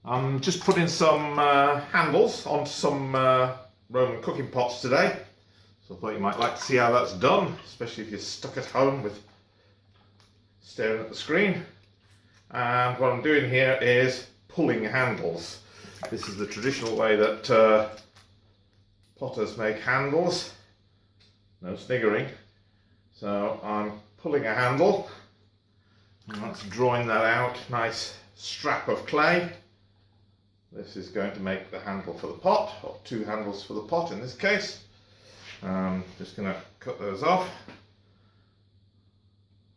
I'm just putting some handles onto some Roman cooking pots today. So I thought you might like to see how that's done, especially if you're stuck at home with staring at the screen. And what I'm doing here is pulling handles. This is the traditional way that potters make handles. No sniggering. So I'm pulling a handle, and that's drawing that out. Nice strap of clay. This is going to make the handle for the pot, or two handles for the pot in this case. Just going to cut those off.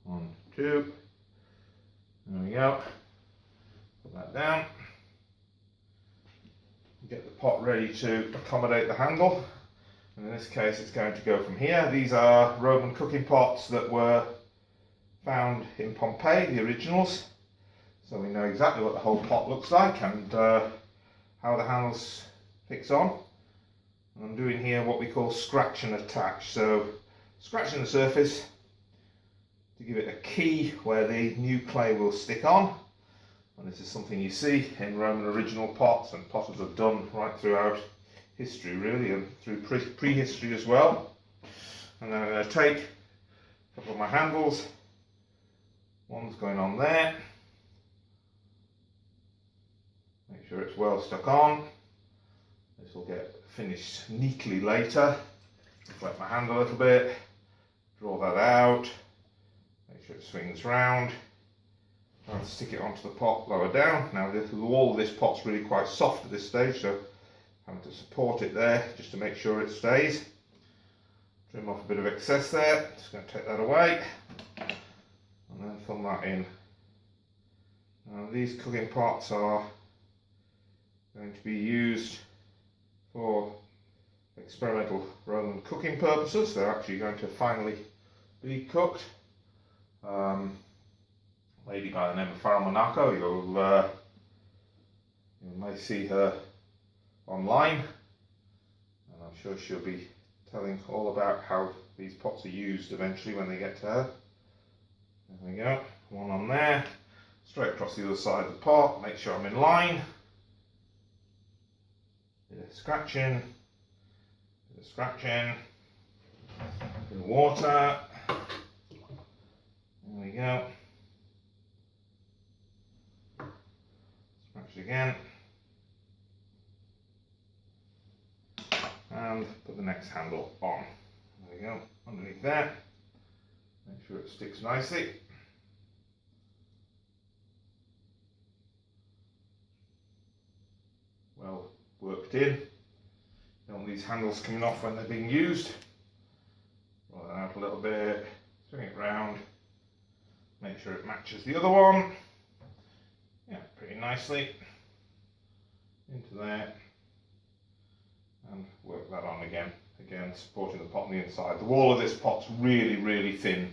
1, 2. There we go. Put that down. Get the pot ready to accommodate the handle. And in this case it's going to go from here. These are Roman cooking pots that were found in Pompei, the originals. So we know exactly what the whole pot looks like and how the handles fix on. And I'm doing here what we call scratch and attach. So scratching the surface to give it a key where the new clay will stick on. And this is something you see in Roman original pots, and potters have done right throughout history really, and through prehistory as well. And then I'm going to take a couple of my handles. One's going on there. Make sure it's well stuck on. This will get finished neatly later. Wet my hand a little bit, draw that out, make sure it swings round, and stick it onto the pot lower down. Now the wall of this pot's really quite soft at this stage, so I'm having to support it there just to make sure it stays. Trim off a bit of excess there, just going to take that away, and then fill that in. Now these cooking pots are going to be used for experimental Roman cooking purposes. They're actually going to finally be cooked. A lady by the name of Farah Monaco, you may see her online, and I'm sure she'll be telling all about how these pots are used eventually when they get to her. There we go, one on there, straight across the other side of the pot, make sure I'm in line. Bit of scratching, bit of water. There we go. Scratch it again. And put the next handle on. There we go, underneath there. Make sure it sticks nicely. Well worked in. Don't want these handles coming off when they're being used. Roll that out a little bit, swing it round, make sure it matches the other one. Yeah, pretty nicely. Into there, and work that on again. Again, supporting the pot on the inside. The wall of this pot's really, really thin.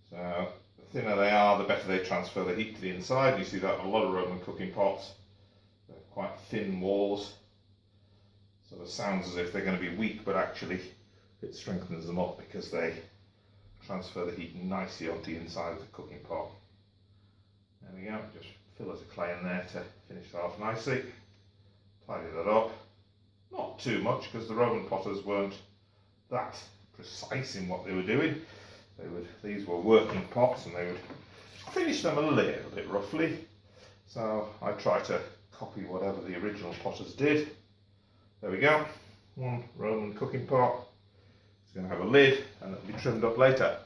So the thinner they are, the better they transfer the heat to the inside. You see that in a lot of Roman cooking pots. They're quite thin walls. So it sounds as if they're going to be weak, but actually it strengthens them up because they transfer the heat nicely onto the inside of the cooking pot. There we go, just fill it of clay in there to finish that off nicely. Tidy that up. Not too much, because the Roman potters weren't that precise in what they were doing. These were working pots, and they would finish them a little bit roughly. So I try to copy whatever the original potters did. There we go, one Roman cooking pot. It's going to have a lid and it'll be trimmed up later.